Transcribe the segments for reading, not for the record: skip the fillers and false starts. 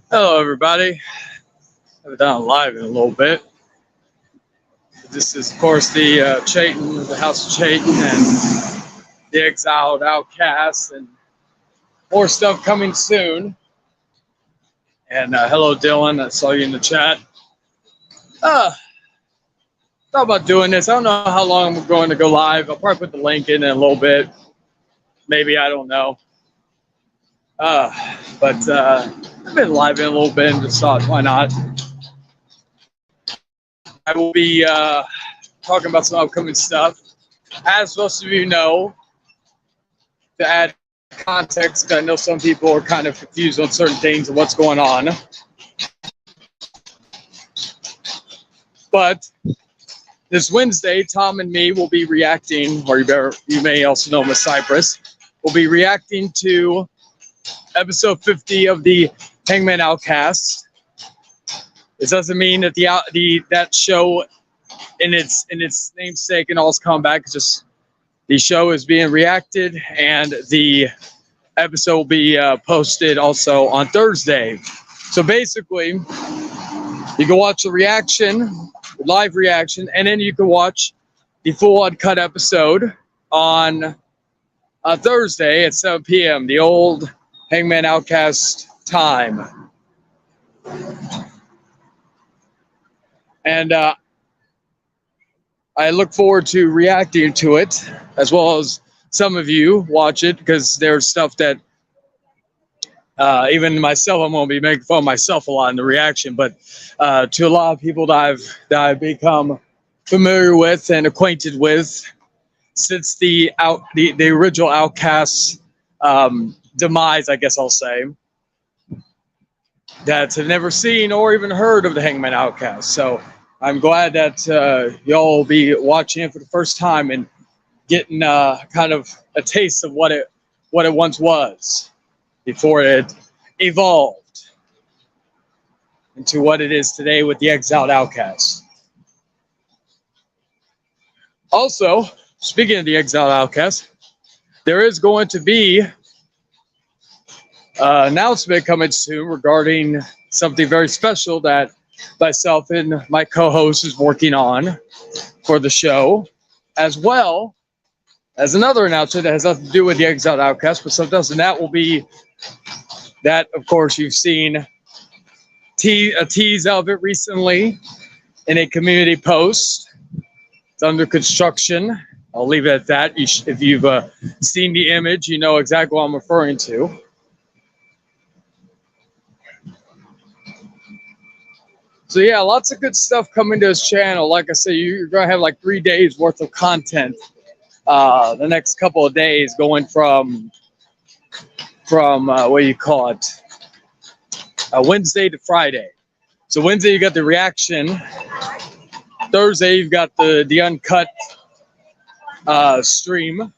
Hello, everybody. I've done live in a little bit. This is, of course, the Chayton, the House of Chayton, and the Exiled Outcasts, and more stuff coming soon. And hello, Dylan. I saw you in the chat. Thought about doing this. I don't know how long I'm going to go live. I'll probably put the link in a little bit. Maybe, I don't know. But I've been live in a little bit and just thought, why not? I will be talking about some upcoming stuff. As most of you know, to add context, I know some people are kind of confused on certain things and what's going on. But this Wednesday, Tom and me will be reacting, or you may also know him as Cypress, will be reacting to episode 50 of the Hangman Outcast. This doesn't mean that that show in its namesake and all its comeback. It's just the show is being reacted, and the episode will be posted also on Thursday. So basically, you can watch the reaction, live reaction, and then you can watch the full uncut episode on Thursday at 7 p.m. the old Hangman Outcast time. And I look forward to reacting to it, as well as some of you watch it, because there's stuff that even myself, I'm going to be making fun of myself a lot in the reaction, but to a lot of people that I've become familiar with and acquainted with since the original Outcasts demise, I guess I'll say, that have never seen or even heard of the Hangman Outcast. So I'm glad that y'all will be watching it for the first time and getting kind of a taste of what it once was before it evolved into what it is today with the Exiled Outcast. Also, speaking of the Exiled Outcast, there is going to be announcement coming soon regarding something very special that myself and my co-host is working on for the show, as well as another announcement that has nothing to do with the Exiled Outcast, but something else, and that will be that, of course, you've seen a tease of it recently in a community post. It's under construction. I'll leave it at that. If you've seen the image, you know exactly what I'm referring to. So yeah, lots of good stuff coming to this channel. Like I said, you're going to have like 3 days worth of content the next couple of days, going from what do you call it, Wednesday to Friday. So Wednesday you got the reaction. Thursday you've got the uncut stream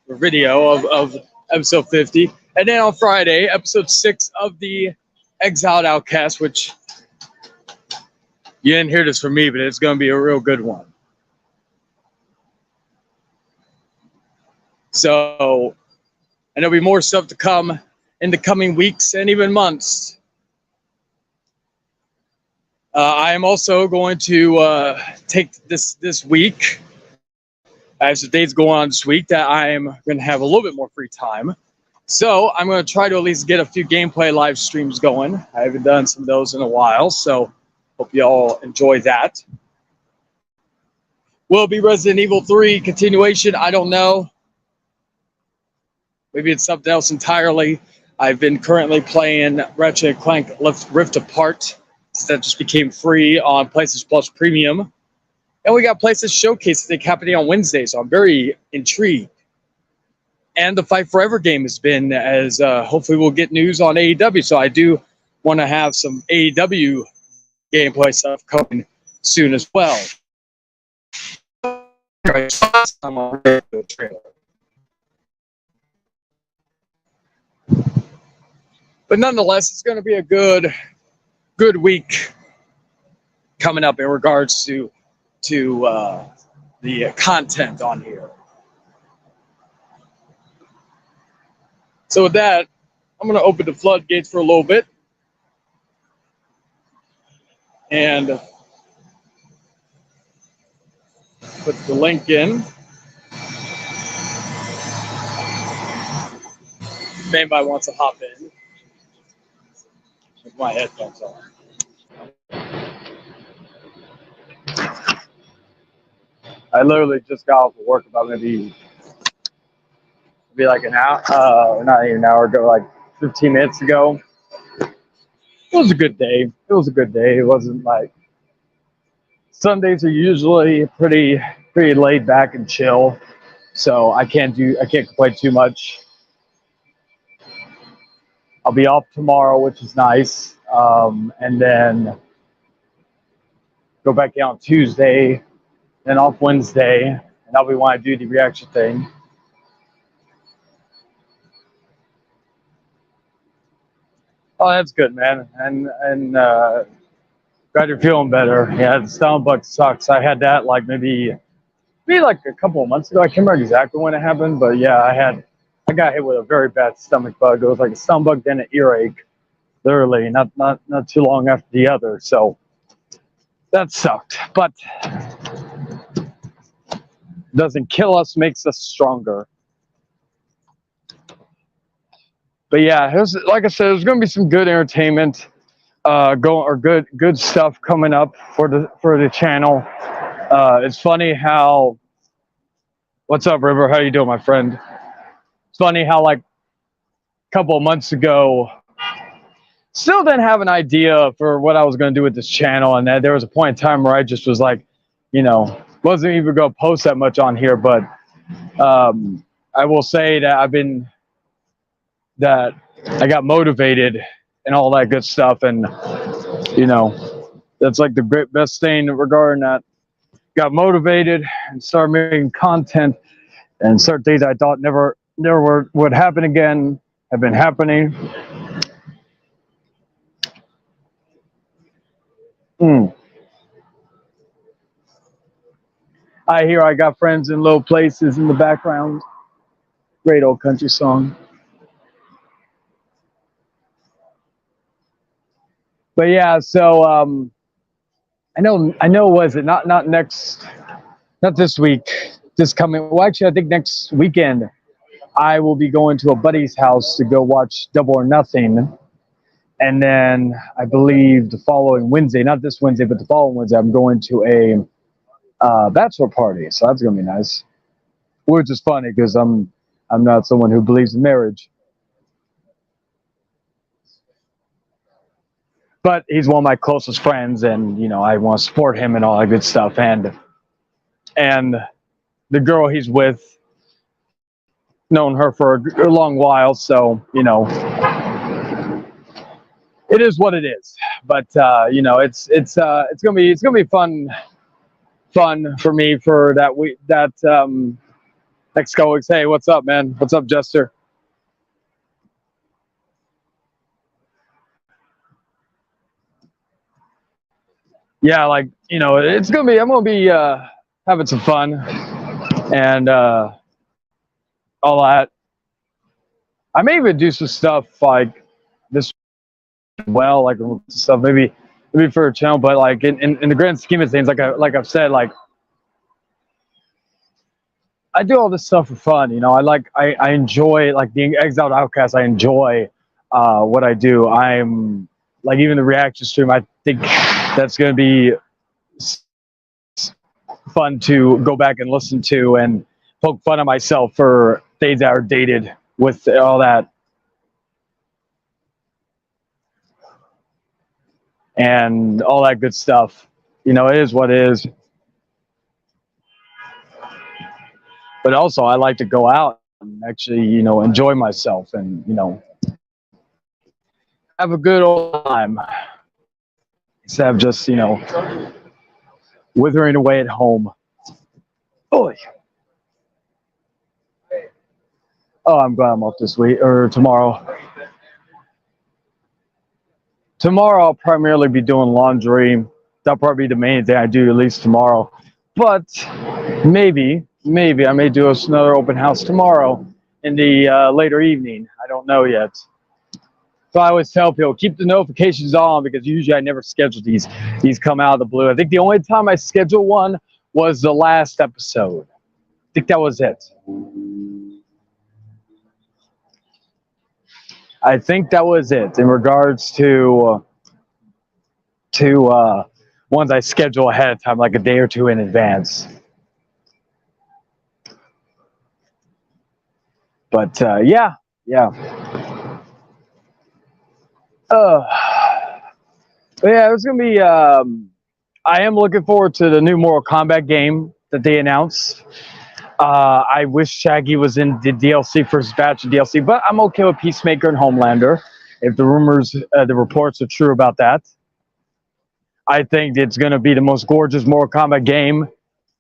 or video of episode 50. And then on Friday, episode 6 of the Exiled Outcast, which you didn't hear this from me, but it's going to be a real good one. So, and there'll be more stuff to come in the coming weeks and even months. I am also going to take this week, as the days go on this week, that I'm going to have a little bit more free time. So I'm going to try to at least get a few gameplay live streams going. I haven't done some of those in a while, so hope you all enjoy that. Will it be Resident Evil 3 continuation? I don't know. Maybe it's something else entirely. I've been currently playing Ratchet & Clank Rift Apart. That just became free on PlayStation Plus Premium. And we got PlayStation Showcase, I think, happening on Wednesday, so I'm very intrigued. And the Fight Forever game has been, as hopefully we'll get news on AEW. So I do want to have some AEW gameplay stuff coming soon as well. But nonetheless, it's going to be a good week coming up in regards to the content on here. So with that, I'm going to open the floodgates for a little bit and put the link in. If anybody wants to hop in with my headphones on. I literally just got off of work about maybe like an hour, not even an hour ago, like 15 minutes ago. It was a good day. It wasn't like Sundays are usually pretty laid back and chill, so I can't complain too much. I'll be off tomorrow, which is nice, and then go back out on Tuesday, then off Wednesday, and that'll be when I do the reaction thing. Oh, that's good, man, and glad you're feeling better. Yeah, the stomach bug sucks. I had that like maybe like a couple of months ago. I can't remember exactly when it happened, but yeah, I got hit with a very bad stomach bug. It was like a stomach bug, then an earache, literally, not too long after the other. So that sucked, but doesn't kill us, makes us stronger. But yeah, like I said, there's going to be some good entertainment, good stuff coming up for the channel. It's funny how. What's up, River? How you doing, my friend? It's funny how like a couple of months ago, still didn't have an idea for what I was going to do with this channel, and that there was a point in time where I just was like, wasn't even going to post that much on here. But I will say that I got motivated and all that good stuff, and that's like the best thing regarding that. Got motivated and started making content, and certain things I thought never would happen again have been happening. I got friends in low places in the background. Great old country song. But yeah, so I know. Was it not this week? This coming. Well, actually, I think next weekend I will be going to a buddy's house to go watch Double or Nothing, and then I believe the following Wednesday, not this Wednesday, but the following Wednesday, I'm going to a bachelor party. So that's gonna be nice. Which is funny because I'm not someone who believes in marriage. But he's one of my closest friends, and I want to support him and all that good stuff. And the girl he's with, known her for a long while, so it is what it is. But it's gonna be fun for me for that week. That next couple weeks. Hey, what's up, man? What's up, Jester? Yeah, like it's gonna be. I'm gonna be having some fun and all that. I may even do some stuff like this. Well, like stuff maybe be for a channel, but like in the grand scheme of things, like I've said, like I do all this stuff for fun. You know, I enjoy like being Exiled Outcast. I enjoy what I do. I'm like even the reaction stream. I think that's going to be fun to go back and listen to and poke fun at myself for things that are dated with all that. And all that good stuff. You know, it is what it is. But also, I like to go out and actually, you know, enjoy myself and, you know, have a good old time. Instead of just, you know, withering away at home. Oh, I'm glad I'm off this week or tomorrow. Tomorrow I'll primarily be doing laundry. That'll probably be the main thing I do, at least tomorrow. But maybe I may do another open house tomorrow in the later evening. I don't know yet. So I always tell people, keep the notifications on because usually I never schedule these. These come out of the blue. I think the only time I scheduled one was the last episode. I think that was it. I think that was it in regards to ones I schedule ahead of time, like a day or two in advance. But yeah. Yeah, it's gonna be. I am looking forward to the new Mortal Kombat game that they announced. I wish Shaggy was in the DLC, first batch of DLC, but I'm okay with Peacemaker and Homelander. If the rumors, the reports are true about that, I think it's going to be the most gorgeous Mortal Kombat game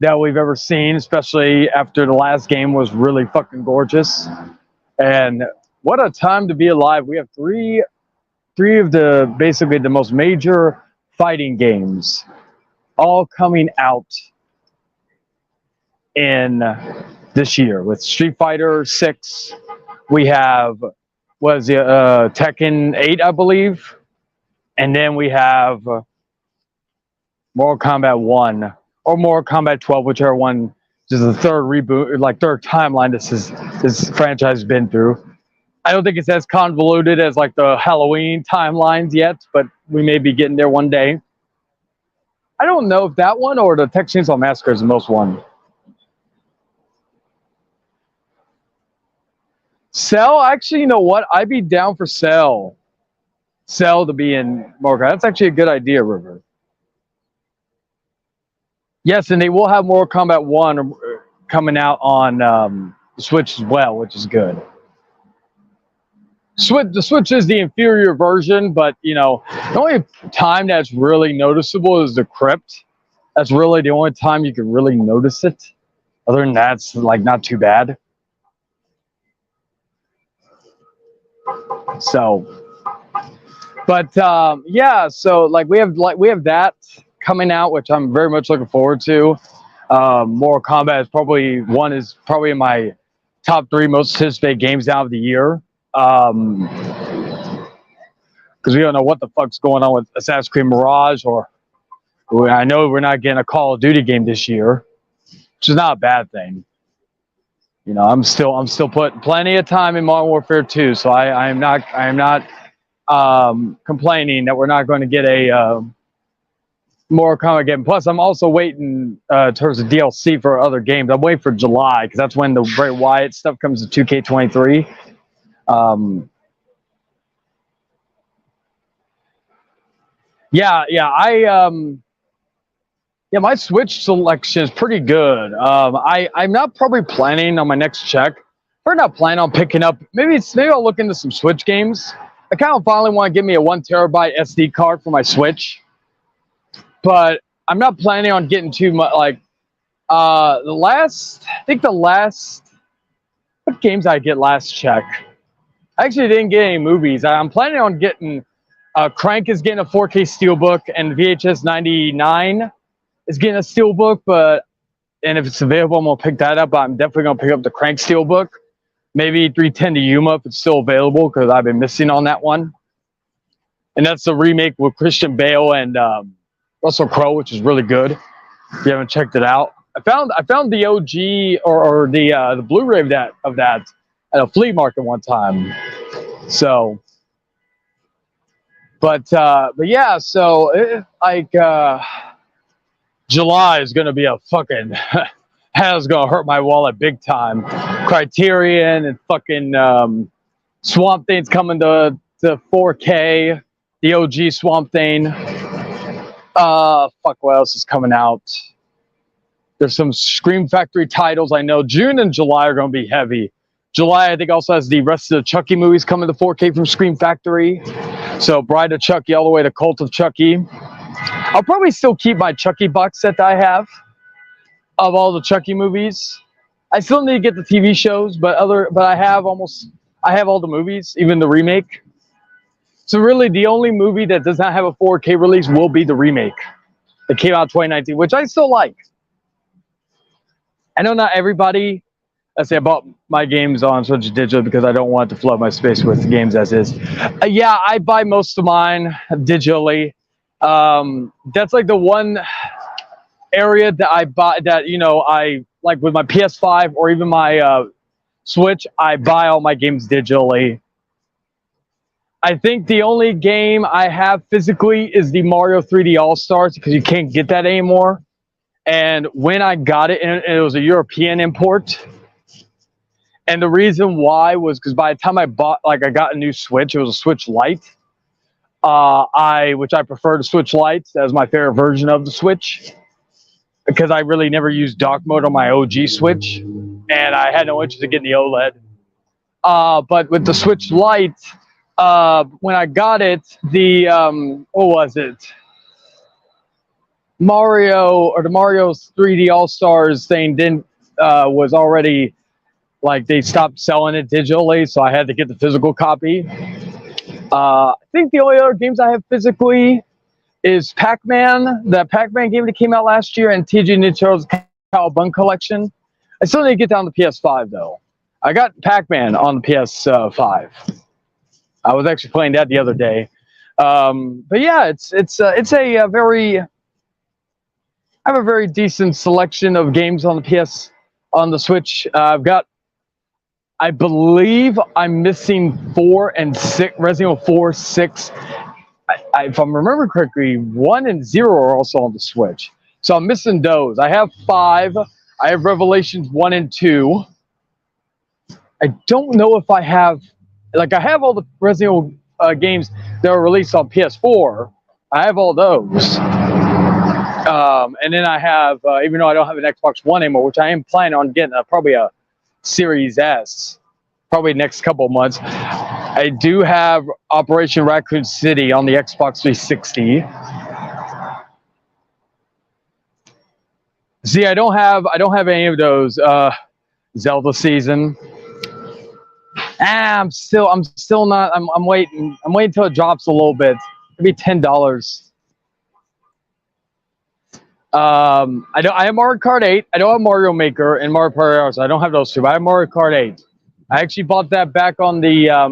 that we've ever seen, especially after the last game was really fucking gorgeous. And what a time to be alive. We have three of the basically the most major fighting games all coming out in this year. With Street Fighter 6, we have Tekken 8, I believe, and then we have Mortal Kombat 1 or Mortal Kombat 12, whichever one. This is the third reboot, like third timeline this franchise has been through. I don't think it's as convoluted as like the Halloween timelines yet, but we may be getting there one day. I don't know if that one or the Texas Chainsaw Massacre is the most one. Cell, actually, you know what? I'd be down for Cell. Cell to be in Mortal Kombat. That's actually a good idea, River. Yes, and they will have Mortal Kombat 1 coming out on the Switch as well, which is good. The Switch is the inferior version, but, you know, the only time that's really noticeable is the Crypt. That's really the only time you can really notice it. Other than that, it's, like, not too bad. So, but yeah, so like we have that coming out, which I'm very much looking forward to. Mortal Kombat is probably in my top 3 most anticipated games out of the year. Because we don't know what the fuck's going on with Assassin's Creed Mirage, or I know we're not getting a Call of Duty game this year, which is not a bad thing. You know, I'm still putting plenty of time in Modern Warfare 2, so I am not complaining that we're not going to get a Mortal Kombat game. Plus, I'm also waiting in terms of DLC for other games. I'm waiting for July because that's when the Bray Wyatt stuff comes to 2K23. Yeah, my Switch selection is pretty good. I'm not probably planning on my next check. We're not planning on picking up. Maybe I'll look into some Switch games. I kind of finally want to give me a 1 terabyte SD card for my Switch, but I'm not planning on getting too much. Like what games did I get last check? I actually didn't get any movies. I'm planning on getting. Crank is getting a 4K Steelbook, and VHS 99 is getting a Steelbook, and if it's available, I'm gonna pick that up. I'm definitely gonna pick up the Crank Steelbook. Maybe 310 to Yuma if it's still available, because I've been missing on that one. and that's the remake with Christian Bale and Russell Crowe, which is really good. If you haven't checked it out, I found the OG or the Blu-ray of that at a flea market one time. So, but yeah, so July is gonna be a fucking hell's gonna hurt my wallet big time. Criterion and fucking Swamp Thing's coming to 4K. The OG Swamp Thing. Fuck, what else is coming out? There's some Scream Factory titles. I know June and July are going to be heavy. July, I think, also has the rest of the Chucky movies coming to 4K from Scream Factory. So Bride of Chucky all the way to Cult of Chucky. I'll probably still keep my Chucky box set that I have of all the Chucky movies. I still need to get the TV shows, but I have all the movies, even the remake. So really, the only movie that does not have a 4K release will be the remake that came out in 2019, which I still like. I know not everybody. I say I bought my games on Switch digital because I don't want to flood my space with games as is. Yeah, I buy most of mine digitally. That's like the one area that I buy that, you know, I like with my PS5 or even my Switch, I buy all my games digitally. I think the only game I have physically is the Mario 3D All-Stars because you can't get that anymore. And when I got it, and it was a European import. And the reason why was because by the time I got a new Switch, it was a Switch Lite. Which I prefer to Switch Lite. That was my favorite version of the Switch. Because I really never used dock mode on my OG Switch. And I had no interest in getting the OLED. But with the Switch Lite, when I got it, the, what was it? The Mario's 3D All-Stars thing was already, like, they stopped selling it digitally, so I had to get the physical copy. I think the only other games I have physically is Pac-Man, the Pac-Man game that came out last year, and TG Ninja Turtles Cowabunga Collection. I still need to get down to PS5, though. I got Pac-Man on the PS5. I was actually playing that the other day. But yeah, it's a very... I have a very decent selection of games on the Switch. I believe I'm missing 4 and 6, Resident Evil 4, 6. If I'm remembering correctly, 1 and 0 are also on the Switch. So I'm missing those. I have 5. I have Revelations 1 and 2. I don't know if I have, I have all the Resident Evil games that were released on PS4. I have all those. And then I have, even though I don't have an Xbox One anymore, which I am planning on getting probably a Series S, probably next couple of months. I do have Operation Raccoon City on the Xbox 360. See, I don't have any of those. Zelda Season. I'm still not. I'm waiting. I'm waiting until it drops a little bit. Maybe $10. I have Mario Kart 8. I don't have Mario Maker and Mario Party. So I don't have those two. But I have Mario Kart 8. I actually bought that back on the I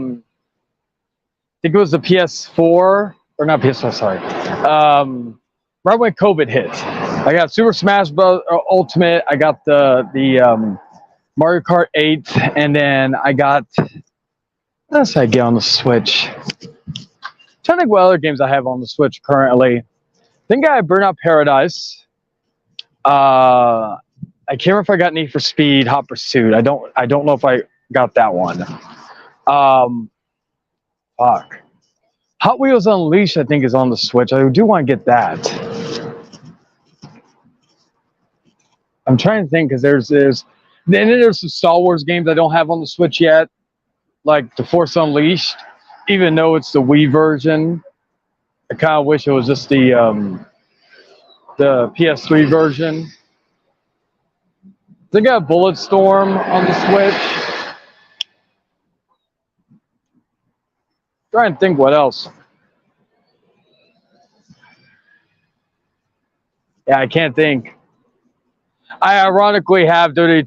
think it was the PS4 or not PS4. Sorry. Right when COVID hit, I got Super Smash Bros. Ultimate. I got the Mario Kart 8, and then I got. What else did I get on the Switch? I'm trying to think what other games I have on the Switch currently. I think I have Burnout Paradise. I can't remember if I got Need for Speed, Hot Pursuit. I don't know if I got that one. Fuck. Hot Wheels Unleashed, I think, is on the Switch. I do want to get that. I'm trying to think because there's some Star Wars games I don't have on the Switch yet, like The Force Unleashed. Even though it's the Wii version, I kind of wish it was just the PS3 version. I think I have Bulletstorm on the Switch. Trying to think what else. Yeah, I can't think. I ironically have WWE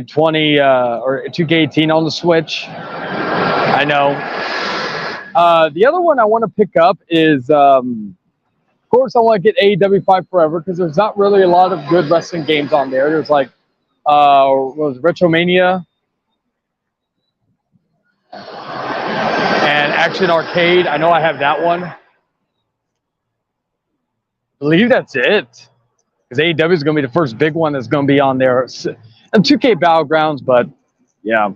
2K20 or 2K18 on the Switch. I know. The other one I want to pick up is, of course, I want to get AEW Fight Forever because there's not really a lot of good wrestling games on there. There's like, what was it, Retromania and Action Arcade. I know I have that one. I believe that's it. Because AEW is going to be the first big one that's going to be on there. And 2K Battlegrounds, but yeah.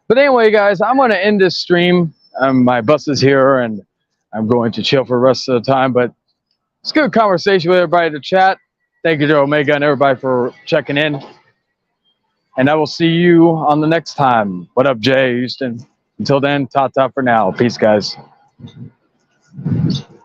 But anyway, guys, I'm going to end this stream. My bus is here, and I'm going to chill for the rest of the time. But it's a good conversation with everybody to chat. Thank you to Omega and everybody for checking in. And I will see you on the next time. What up, Jay Houston? Until then, ta-ta for now. Peace, guys.